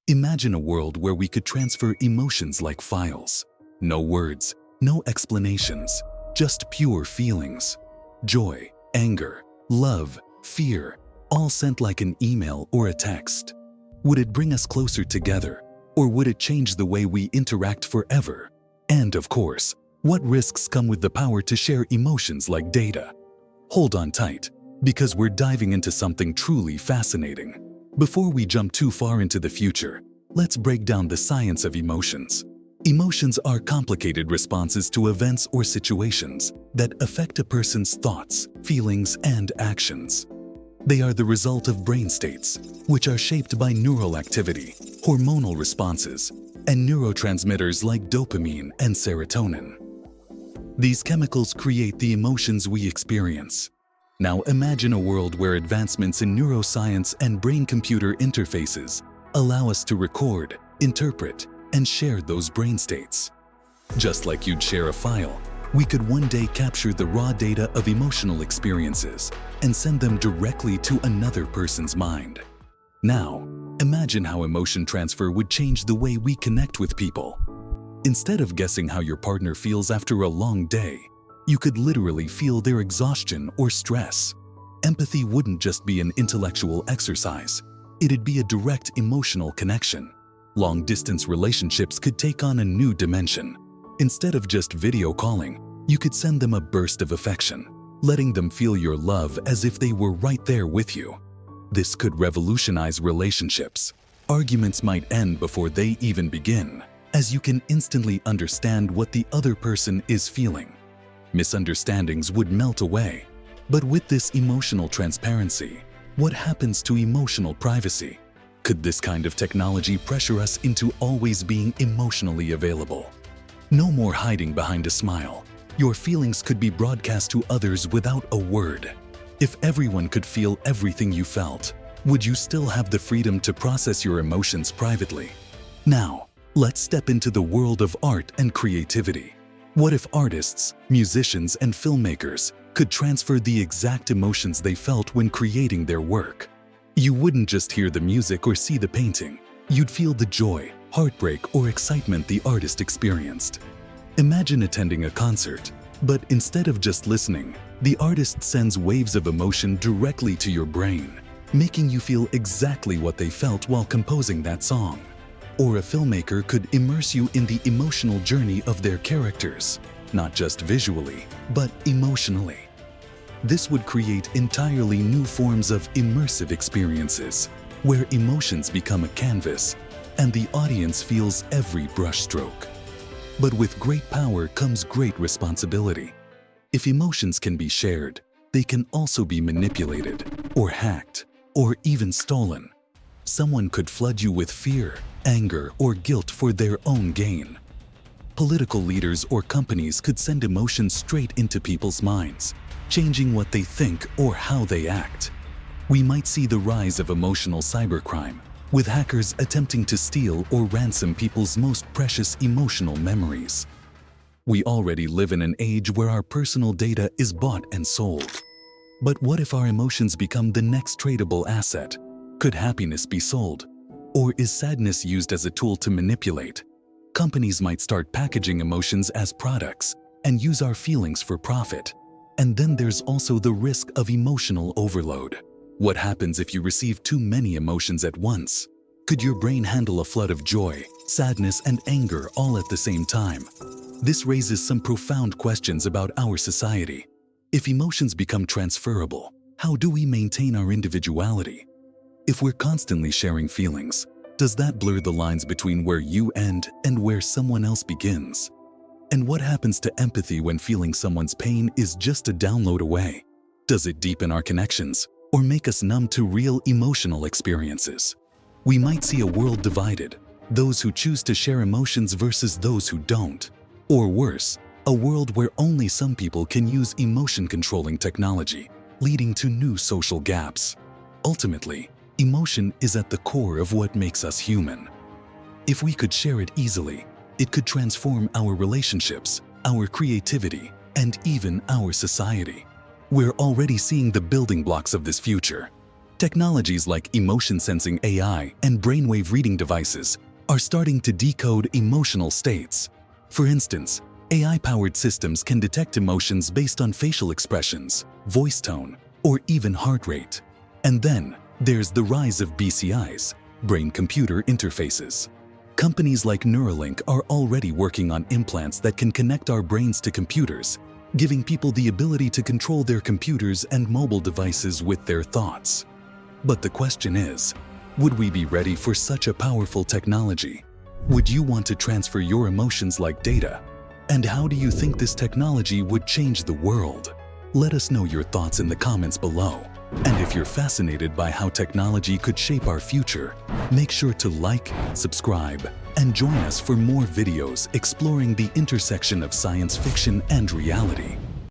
Imagine a world where we could transfer emotions like files. No words, no explanations, just pure feelings. Joy, anger, love, fear, all sent like an email or a text. Would it bring us closer together, or would it change the way we interact forever? And of course, what risks come with the power to share emotions like data? Hold on tight, because we're diving into something truly fascinating. Before we jump too far into the future, let's break down the science of emotions. Emotions are complicated responses to events or situations that affect a person's thoughts, feelings, and actions. They are the result of brain states, which are shaped by neural activity, hormonal responses, and neurotransmitters like dopamine and serotonin. These chemicals create the emotions we experience. Now imagine a world where advancements in neuroscience and brain-computer interfaces allow us to record, interpret, and share those brain states. Just like you'd share a file, we could one day capture the raw data of emotional experiences and send them directly to another person's mind. Now, imagine how emotion transfer would change the way we connect with people. Instead of guessing how your partner feels after a long day, you could literally feel their exhaustion or stress. Empathy wouldn't just be an intellectual exercise, it'd be a direct emotional connection. Long-distance relationships could take on a new dimension. Instead of just video calling, you could send them a burst of affection, letting them feel your love as if they were right there with you. This could revolutionize relationships. Arguments might end before they even begin, as you can instantly understand what the other person is feeling. Misunderstandings would melt away. But with this emotional transparency, what happens to emotional privacy? Could this kind of technology pressure us into always being emotionally available? No more hiding behind a smile. Your feelings could be broadcast to others without a word. If everyone could feel everything you felt, would you still have the freedom to process your emotions privately? Now, let's step into the world of art and creativity. What if artists, musicians, and filmmakers could transfer the exact emotions they felt when creating their work? You wouldn't just hear the music or see the painting. You'd feel the joy, heartbreak, or excitement the artist experienced. Imagine attending a concert, but instead of just listening, the artist sends waves of emotion directly to your brain, making you feel exactly what they felt while composing that song. Or a filmmaker could immerse you in the emotional journey of their characters, not just visually, but emotionally. This would create entirely new forms of immersive experiences, where emotions become a canvas and the audience feels every brushstroke. But with great power comes great responsibility. If emotions can be shared, they can also be manipulated, or hacked, or even stolen. Someone could flood you with fear, anger, or guilt for their own gain. Political leaders or companies could send emotions straight into people's minds, changing what they think or how they act. We might see the rise of emotional cybercrime, with hackers attempting to steal or ransom people's most precious emotional memories. We already live in an age where our personal data is bought and sold. But what if our emotions become the next tradable asset? Could happiness be sold? Or is sadness used as a tool to manipulate? Companies might start packaging emotions as products and use our feelings for profit. And then there's also the risk of emotional overload. What happens if you receive too many emotions at once? Could your brain handle a flood of joy, sadness, and anger all at the same time? This raises some profound questions about our society. If emotions become transferable, how do we maintain our individuality? If we're constantly sharing feelings, does that blur the lines between where you end and where someone else begins? And what happens to empathy when feeling someone's pain is just a download away? Does it deepen our connections or make us numb to real emotional experiences? We might see a world divided, those who choose to share emotions versus those who don't. Or worse, a world where only some people can use emotion-controlling technology, leading to new social gaps. Ultimately, emotion is at the core of what makes us human. If we could share it easily, it could transform our relationships, our creativity, and even our society. We're already seeing the building blocks of this future. Technologies like emotion-sensing AI and brainwave reading devices are starting to decode emotional states. For instance, AI-powered systems can detect emotions based on facial expressions, voice tone, or even heart rate. And then there's the rise of BCIs, brain-computer interfaces. Companies like Neuralink are already working on implants that can connect our brains to computers, giving people the ability to control their computers and mobile devices with their thoughts. But the question is, would we be ready for such a powerful technology? Would you want to transfer your emotions like data? And how do you think this technology would change the world? Let us know your thoughts in the comments below. And if you're fascinated by how technology could shape our future, make sure to like, subscribe, and join us for more videos exploring the intersection of science fiction and reality.